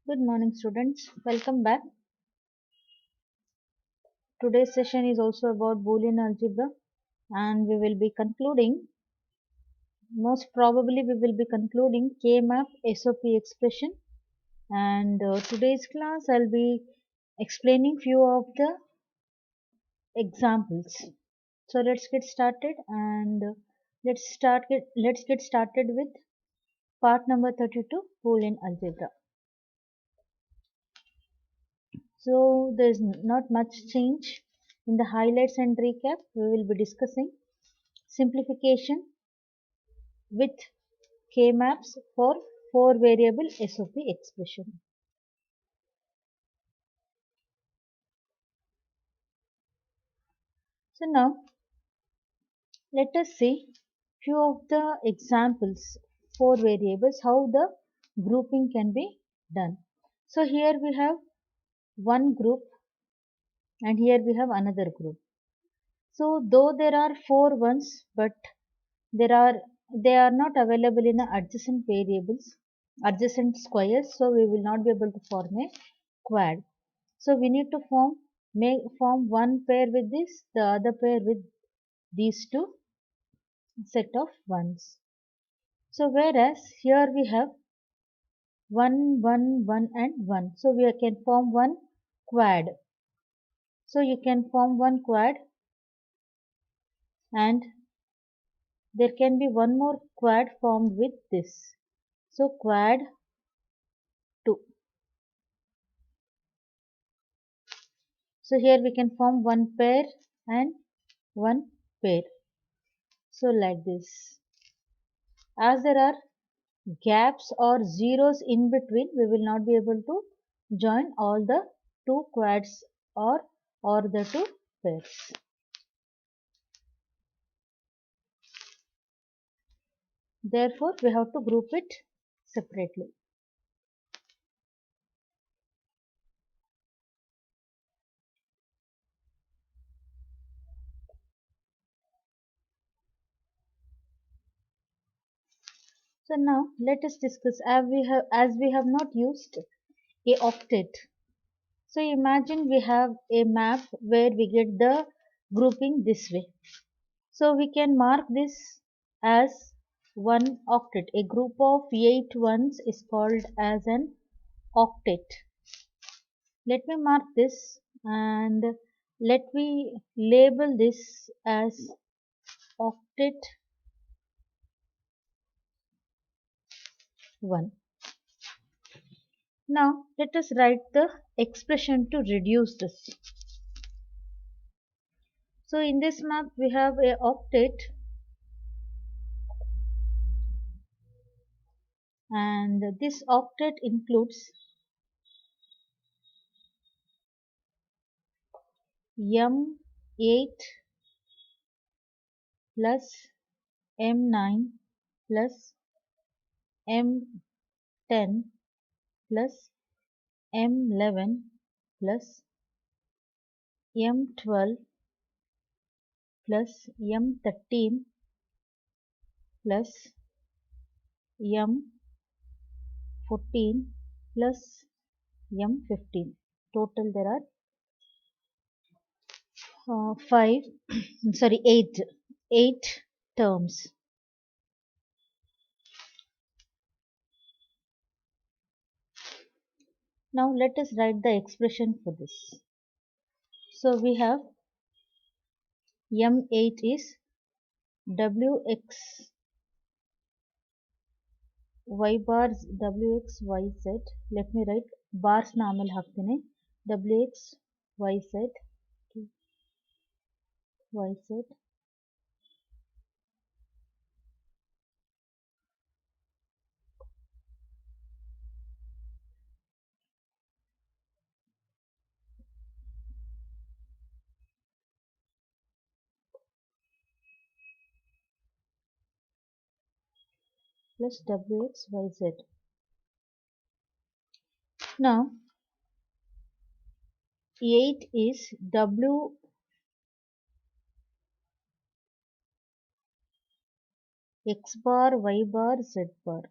Good morning, students. Welcome back. Today's session is also about Boolean algebra, and we will be concluding, most probably, we will be concluding K-map SOP expression. And today's class, I'll be explaining few of the examples. So let's get started, and let's get started with part number 32, Boolean algebra. So there's not much change. In the highlights and recap, we will be discussing simplification with K-maps for 4 variable SOP expression. So now let us see few of the examples for variables how the grouping can be done. So here we have one group and here we have another group. So though there are 4 ones, but there are they are not available in the adjacent variables, adjacent squares, so we will not be able to form a quad. So we need to form one pair with this, the other pair with these two set of ones. So whereas here we have 1, 1, 1 and 1. So we can form one quad. So you can form one quad and there can be one more quad formed with this. So quad 2. So here we can form one pair and one pair. So like this. As there are gaps or zeros in between, we will not be able to join all the two quads or the two pairs. Therefore, we have to group it separately. So now let us discuss as we have not used a octet. So imagine we have a map where we get the grouping this way. So we can mark this as one octet. A group of 8 ones is called as an octet. Let me mark this and let me label this as octet 1. Now let us write the expression to reduce this. So in this map we have a octet and this octet includes M8 plus M9 plus M10 plus M11 plus M12 plus M13 plus M14 plus M15. Total there are 5 sorry 8 terms. Now let us write the expression for this. So we have M8 is Wx y bars Wx y z. Let me write bars ನ ಆಮೇಲೆ ಹಾಕ್ತೀನಿ. Wx y z y z plus Wx y z. Now 8 is W x bar y bar z bar.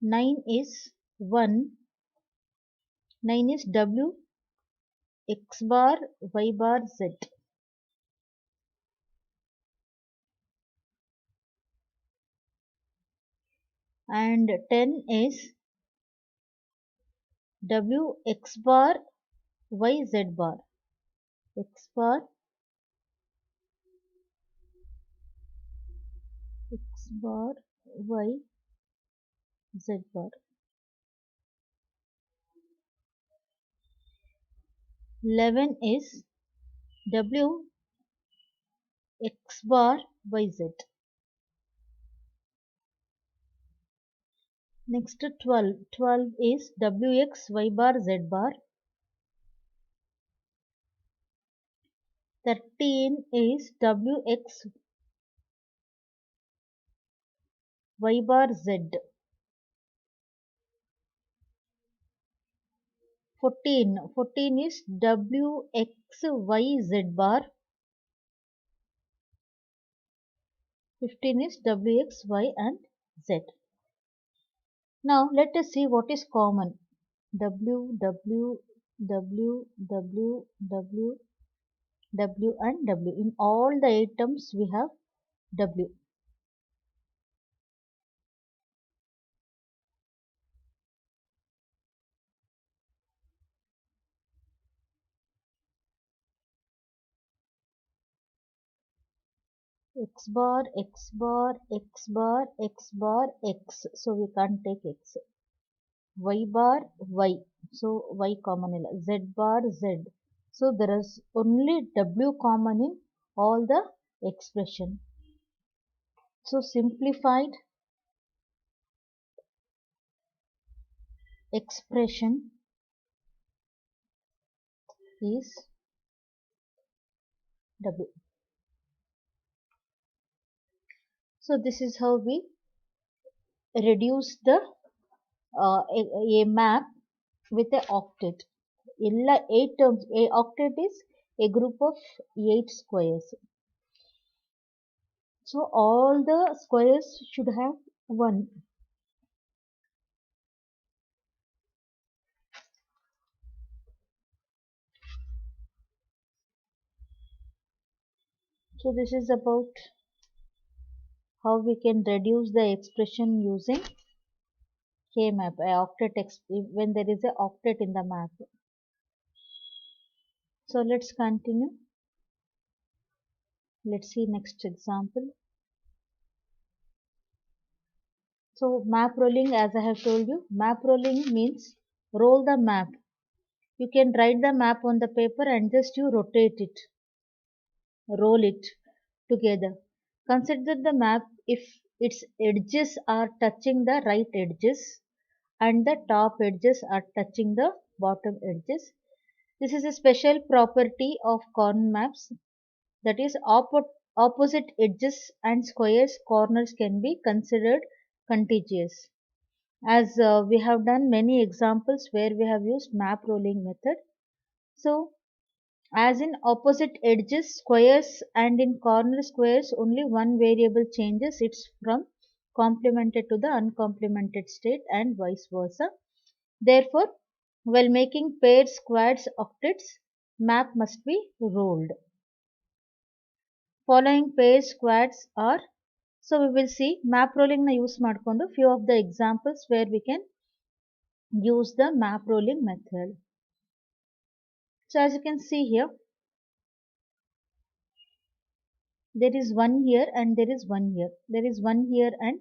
9 is 1, 9 is w x bar y bar z, and 10 is w x bar y z bar, x bar x bar y z bar. 11 is w x bar y z. Next 12, 12 is w x y bar z bar. 13 is w x y bar z. 14, 14 is w x y z bar. 15 is w x y and z. Now let us see what is common. W, W, W, W, W, W and W. In all the 8 terms we have W. X bar, X bar, X bar, X bar, X. So we can't take X. Y bar, Y. So Y common illa. Z bar, Z. So there is only W common in all the expression. So simplified expression is W. So this is how we reduce the a map with a octet. Illa 8 terms. A octet is a group of 8 squares. So all the squares should have 1. So this is about how we can reduce the expression using K-map, a octet when there is a octet in the map. So let's continue. Let's see next example. So map rolling, as I have told you, map rolling means roll the map. You can write the map on the paper and just you rotate it, roll it together. Consider the map if its edges are touching the right edges and the top edges are touching the bottom edges. This is a special property of corner maps, that is opposite edges and squares corners can be considered contiguous. As we have done many examples where we have used map rolling method. So as in opposite edges squares and in corner squares only one variable changes, it's from complemented to the uncomplemented state and vice versa. Therefore, while making pairs, squares, octets, map must be rolled. Following pairs, squares are, so we will see map rolling na use ಮಾಡಿಕೊಂಡು few of the examples where we can use the map rolling method. So as you can see here, there is one here and there is one here. There is one here and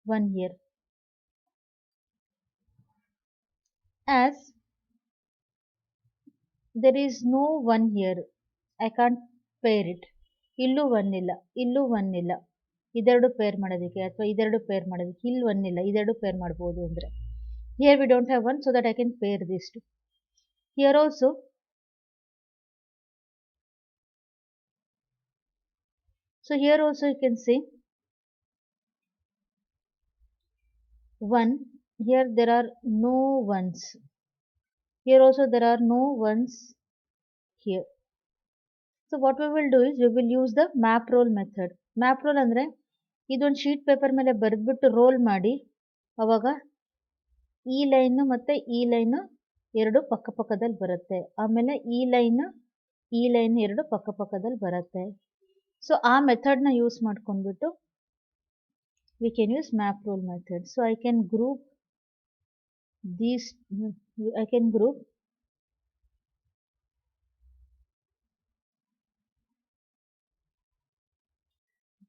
one here. As there is no one here, I can't pair it. ಇಲ್ಲೂ one ಇಲ್ಲ, ಇಲ್ಲೂ one ಇಲ್ಲ. ಇದೆರಡು peer ಮಾಡೋದಕ್ಕೆ ಅಥವಾ ಇದೆರಡು peer ಮಾಡೋದಕ್ಕೆ ಇಲ್ಲಿ ಒನ್ ಇಲ್ಲ, ಇದೆರಡು ಪೇರ್ ಮಾಡ್ಬೋದು ಅಂದರೆ. Here we don't have one, so that I can pair these two. Here also, so here also you can see 1. Here there are no ones. Here also there are no ones here. So what we will do is we will use the map roll method. Map roll ಅಂದ್ರೆ ಇದೊಂದು sheet paper ಮೇಲೆ ಬರೆದ್ಬಿಟ್ಟು roll ಮಾಡಿ ಅವಾಗ ಈ line ಮತ್ತೆ ಈ line ಎರಡು ಪಕ್ಕಪಕ್ಕದಲ್ಲಿ ಬರುತ್ತೆ. ಆಮೇಲೆ ಈ ಲೈನ್ ಎರಡು ಪಕ್ಕಪಕ್ಕದಲ್ಲಿ ಬರುತ್ತೆ. ಸೊ ಆ ಮೆಥಡ್ನ ಯೂಸ್ ಮಾಡ್ಕೊಂಡ್ಬಿಟ್ಟು we can use map rule method. So I can group these, I can group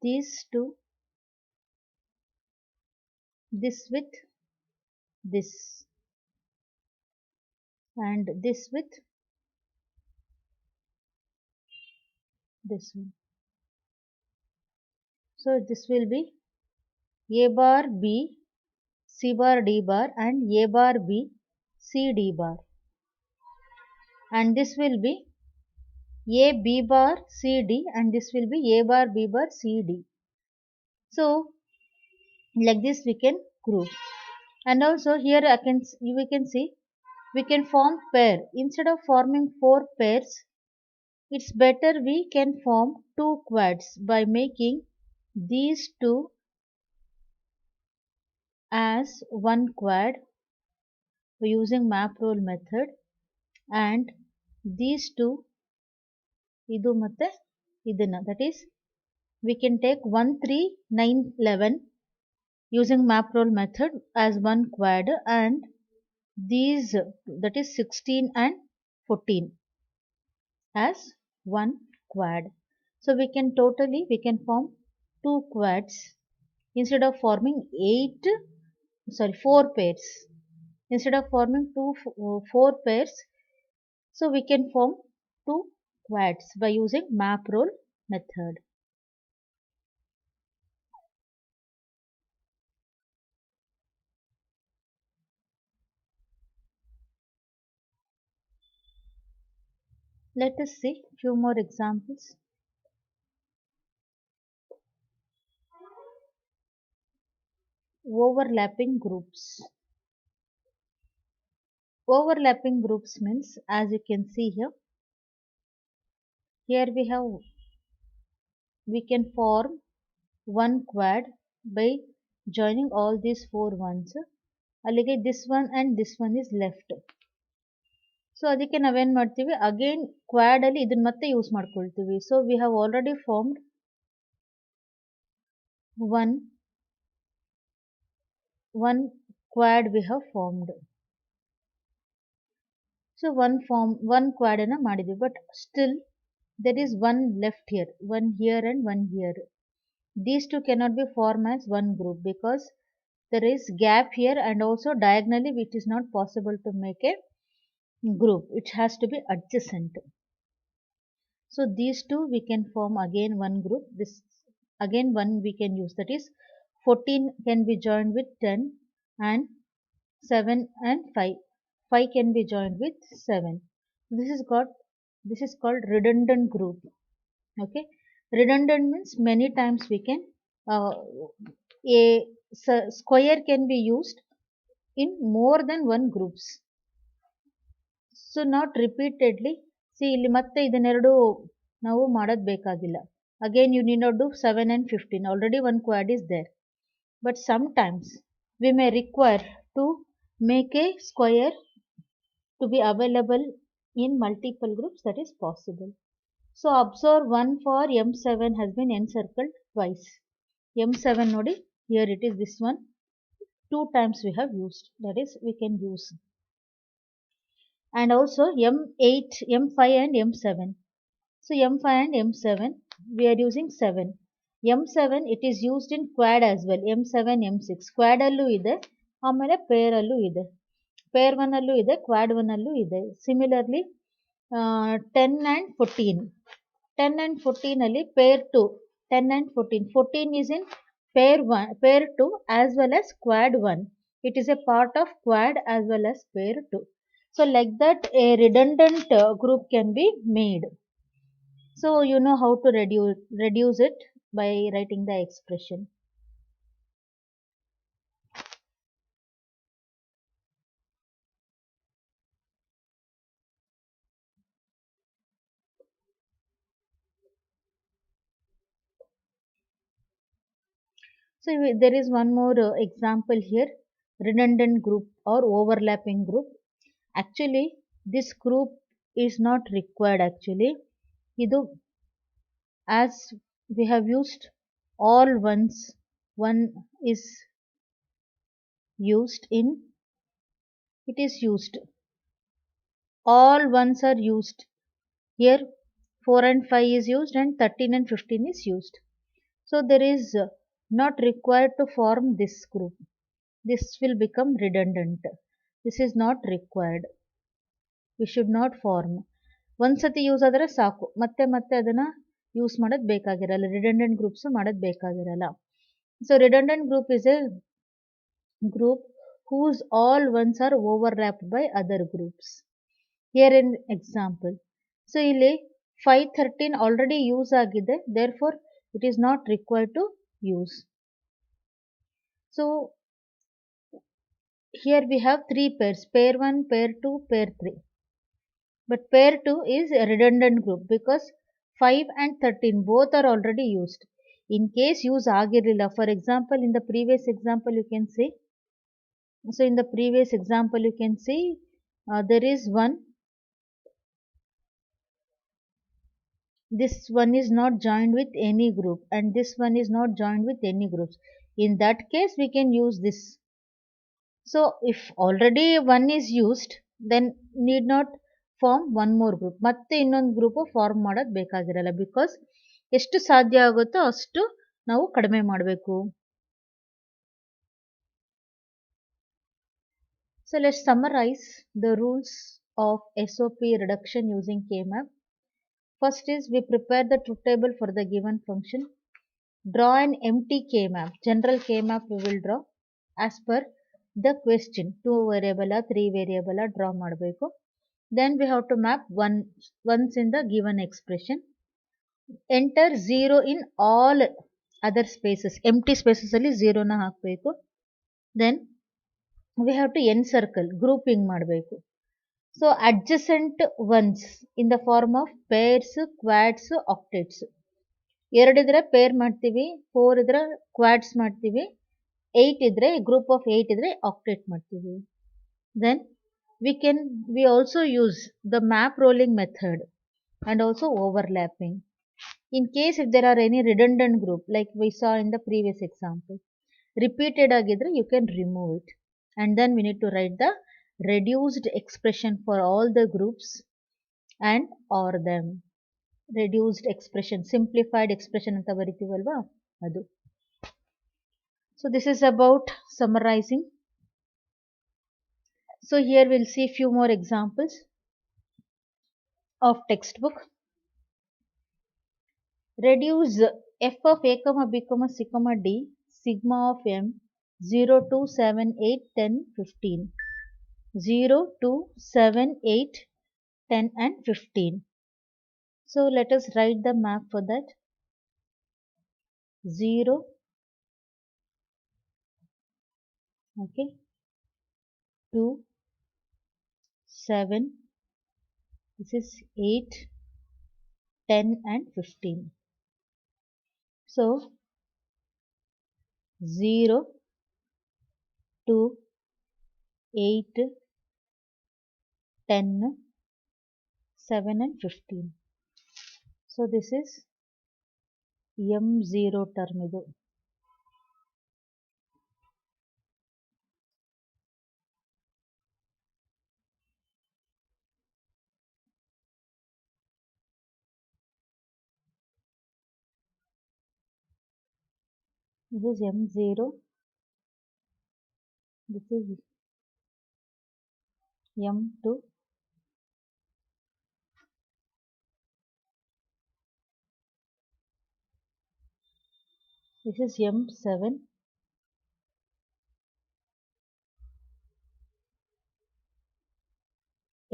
these two, this with this, and this with this one. So this will be A bar B, C bar D bar, and A bar B, C D bar. And this will be A B bar C D, and this will be A bar B bar C D. So like this we can group. And also here we can see we can form pair. Instead of forming 4 pairs, it's better we can form 2 quads by making these two as one quad using map rule method, and these two idu matte idana, that is we can take 1 3 9 11 using map rule method as one quad, and these, that is 16 and 14 as one quad. So we can form 2 quads instead of forming 4 pairs. Instead of forming 4 pairs, so we can form 2 quads by using map rule method. Let us see few more examples. Overlapping groups. Overlapping groups means, as you can see here, we can form one quad by joining all these 4 ones. Allige this one and this one is left. So ಅದಕ್ಕೆ ನಾವೇನ್ ಮಾಡ್ತೀವಿ, again quad ಅಲ್ಲಿ ಇದನ್ನ ಮತ್ತೆ use ಮಾಡ್ಕೊಳ್ತೀವಿ. So we have already formed one quad we have formed. So one quad ಅನ್ನ ಮಾಡಿದ್ವಿ, but still there is one left here, one here and one here. These two cannot be formed as one group because there is gap here, and also diagonally which is not possible to make a group. It has to be adjacent. So these two we can form again one group. This again one we can use, that is 14 can be joined with 10, and 7 and 5. 5 can be joined with 7. This is called redundant group. Okay, redundant means many times we can a square can be used in more than one groups. So not repeatedly. See ಇಲ್ಲಿ ಮತ್ತೆ ಇದನ್ನೆರಡು ನಾವು ಮಾಡೋದು ಬೇಕಾಗಿಲ್ಲ. Again you need not do 7 and 15. Already one quad is there. But sometimes we may require to make a square to be available in multiple groups. That is possible. So observe one for M7 has been encircled twice. M7 nodi, here it is this one. 2 times we have used. That is we can use. And also M8, M5 and M7. So M5 and M7 we are using 7. M7 it is used in quad as well. M7, M6 quad allu ide, ಆಮೇಲೆ pair allu ide. Pair 1 allu ide, quad 1 allu ide. Similarly 10 and 14. 10 and 14 ಅಲ್ಲಿ pair 2. 10 and 14. 14 is in pair 2 as well as quad 1. It is a part of quad as well as pair 2. So like that a redundant group can be made. So you know how to reduce it by writing the expression. So there is one more example here. redundant group or overlapping group. Actually this group is not required. Actually idu, as we have used all ones, one is used in, it is used, all ones are used here. 4 and 5 is used and 13 and 15 is used. So there is not required to form this group. This will become redundant. This is not required. We should not form. ಒಂದ್ಸತಿ use ಆದರೆ ಸಾಕು, ಮತ್ತೆ ಮತ್ತೆ ಅದನ್ನ use ಮಾಡೋದು ಬೇಕಾಗಿರಲ್ಲ. Redundant groups ಮಾಡೋದು ಬೇಕಾಗಿರಲ್ಲ. So redundant group is a group whose all ones are overlapped by other groups. Here an example. So ಇಲ್ಲಿ 513 already use ಆಗಿದೆ, therefore it is not required to use. So here we have three pairs, pair 1, pair 2, pair 3. But pair 2 is a redundant group because 5 and 13 both are already used. In case use ಆಗಿರಲಿಲ್ಲ, for example in the previous example you can see, so in the previous example you can see there is one, this one is not joined with any group and this one is not joined with any groups. In that case we can use this. So if already one is used, then need not form one more group. ಮತ್ತೆ ಇನ್ನೊಂದು group form ಮಾಡೋದು ಬೇಕಾಗಿರಲ್ಲ, because ಎಷ್ಟು ಸಾಧ್ಯ ಆಗುತ್ತೋ ಅಷ್ಟು ನಾವು ಕಡಿಮೆ ಮಾಡಬೇಕು. So let's summarize the rules of SOP reduction using K-map. First is we prepare the truth table for the given function. Draw an empty K-map. General K-map we will draw as per the question. 2 variable 3 variable draw ಮಾಡಬೇಕು. Then we have to map ones in the given expression. Enter 0 in all other spaces. Empty spaces ಅಲ್ಲಿ 0 ನ ಹಾಕಬೇಕು. Then we have to encircle, grouping ಮಾಡಬೇಕು. So adjacent ones in the form of pairs, quads, octets. 2 ಇದ್ರೆ peer ಮಾಡ್ತೀವಿ, 4 ಇದ್ರೆ quads ಮಾಡ್ತೀವಿ, 8 ಇದ್ರೆ group of 8 ಇದ್ರೆ ಆಕ್ಟೇಟ್ ಮಾಡ್ತೀವಿ. Then we also use the map rolling method and also overlapping. In case if there are any redundant group like we saw in the previous example, repeated agidre you can remove it, and then we need to write the reduced expression for all the groups and or them. Reduced expression, simplified expression anta bariತೀವಲ್ವಾ ಅದು. So this is about summarizing. So here we'll see few more examples of textbook. Reduce f of a comma b comma c comma d sigma of m 0 to 7 8 10 15. 0 to 7 8 10 and 15. So let us write the map for that. 0, okay, 2, 7, this is 8, 10 and 15. So 0, 2, 8, 10, 7 and 15. So this is M0 term idu. This is M0, this is M2, this is M7,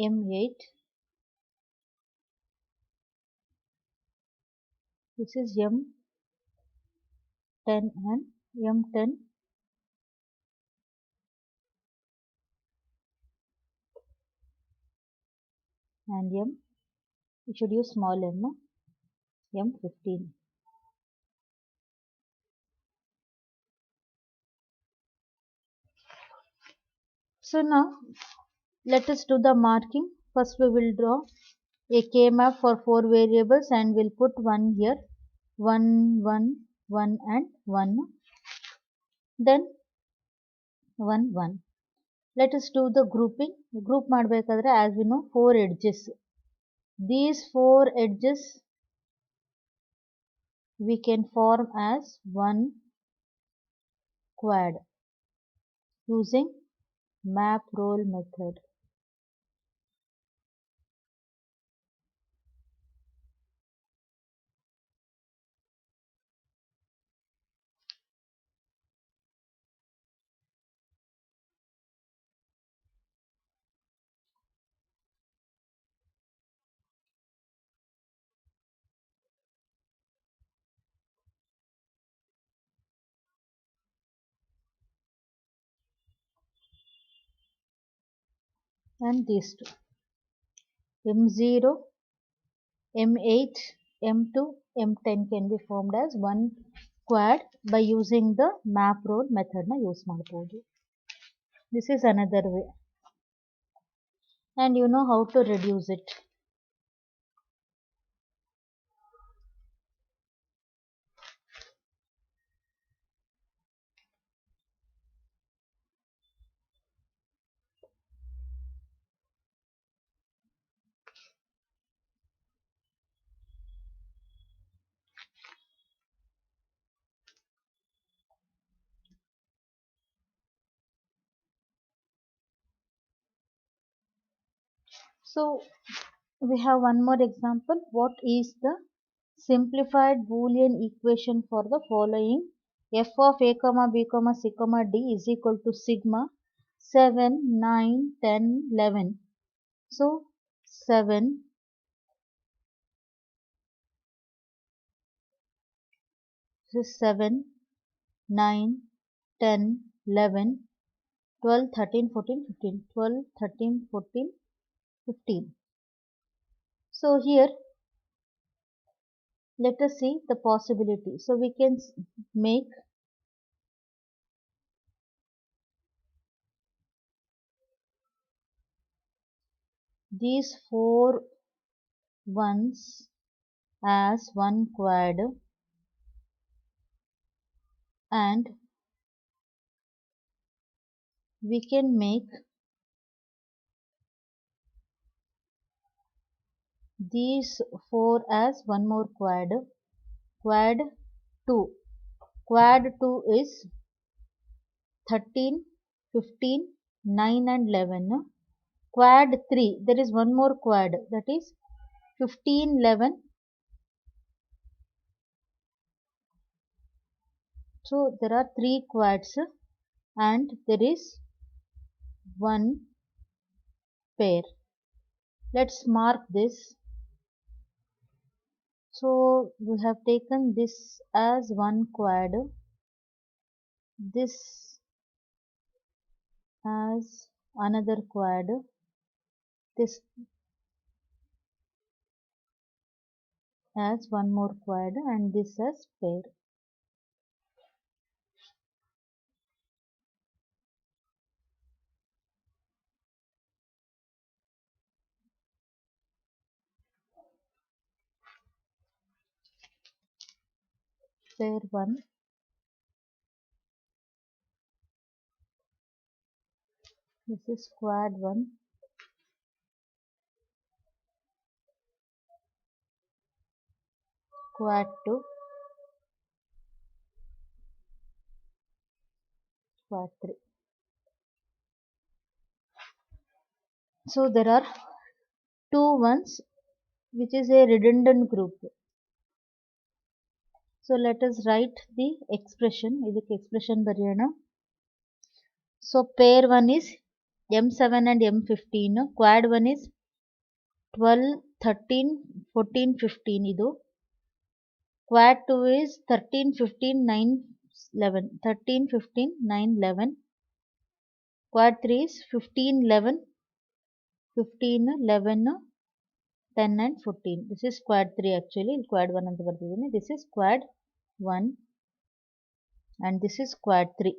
M8, this is M10 and M10, and we should use small m, M15. So now let us do the marking. First we will draw a k-map for 4 variables and we'll put 1 here, 1 1 1 and 1, then 1 1. Let us do the grouping. Group ಮಾಡಬೇಕಾದ್ರೆ as we know 4 edges. These 4 edges we can form as one quad using map role method. And these two, M0, M8, M2, M10 can be formed as one quad by using the map role method na use ಮಾಡಬಹುದು. This is another way, and you know how to reduce it. So we have one more example. What is the simplified Boolean equation for the following? F of a comma b comma c comma d is equal to sigma 7 9 10 11. So 7, this is 7 9 10 11 12 13 14 15, 12 13 14 15. So here let us see the possibility. So we can make these 4 ones as one quad and we can make these 4 as one more quad, quad 2. Quad 2 is 13, 15, 9 and 11. Quad 3, there is one more quad, that is 15, 11. So there are 3 quads and there is one pair. Let's mark this. So we have taken this as one quad, this as another quad, this as one more quad and this as pair. Pair 1, this is quad 1, quad 2, quad 3. So there are 2 ones which is a redundant group. So let us write the expression. ಇದಕ್ಕೆ expression ಬರೆಯೋಣ. So pair 1 is M7 and M15. Quad 1 is 12, 13, 14, 15 ಇದು. Quad 2 is 13, 15, 9, 11. 13, 15, 9, 11. Quad 3 is 15, 11, 15, 11, 10 and 14. This is quad 3 actually. Quad 1 ಅಂತ ಬರ್ತಿದ್ದೀನಿ. This is quad 1 and this is quad 3.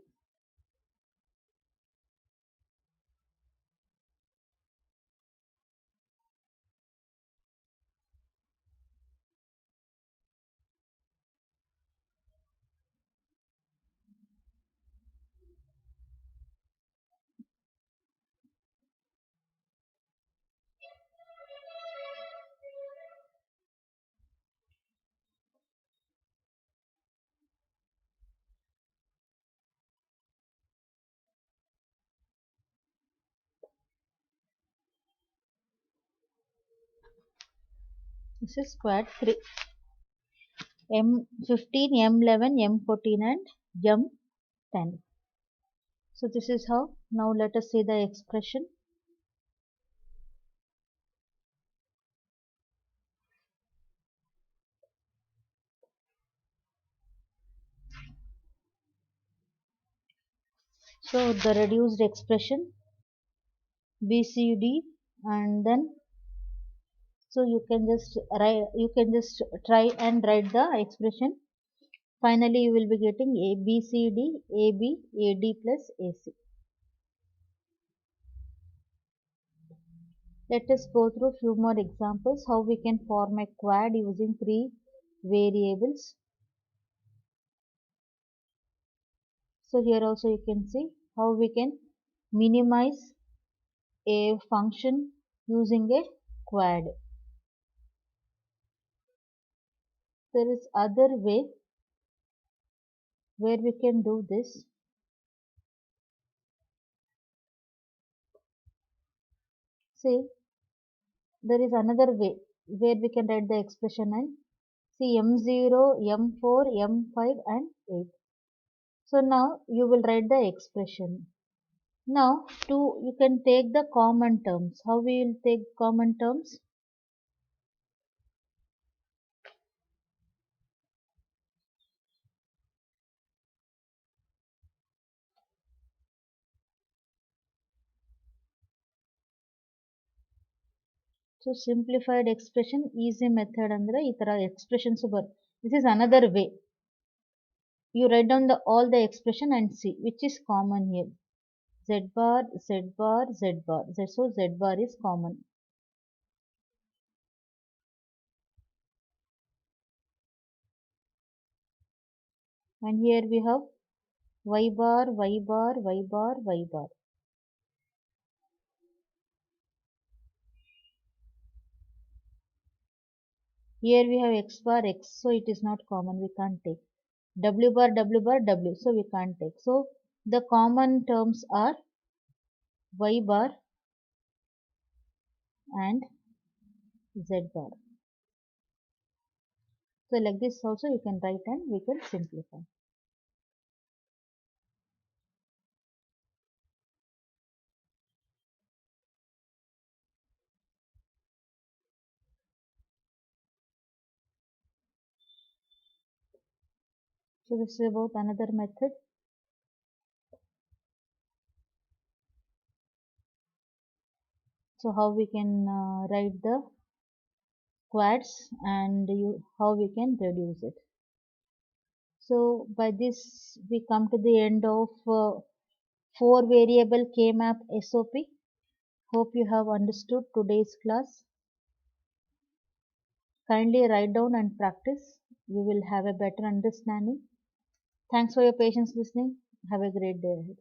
This is quad 3. M15, M11, M14 and M10. So this is how. Now let us see the expression. So the reduced expression BCD, and then so you can just try and write the expression. Finally you will be getting A B C D A B A D plus AC. Let us go through few more examples how we can form a quad using three variables. So here also you can see how we can minimize a function using a quad. There is other way where we can do this. See, there is another way where we can write the expression and see M0, M4, M5 and 8. So now you will write the expression. Now you can take the common terms. How we will take common terms? So simplified expression easy method andre itara expressions this is another way. You write down all the expression and see which is common here. Z bar, Z bar, Z bar. So Z bar is common. And here we have Y bar, Y bar, Y bar, Y bar. Here we have X bar, X, so it is not common, we can't take. W bar, W bar, W, so we can't take. So the common terms are Y bar and Z bar. So like this also you can write and we can simplify. So this is about another method. So how we can write the quads and how we can reduce it. So by this we come to the end of 4 variable K-map SOP. Hope you have understood today's class. Kindly write down and practice. You will have a better understanding. Thanks for your patience listening. Have a great day ahead.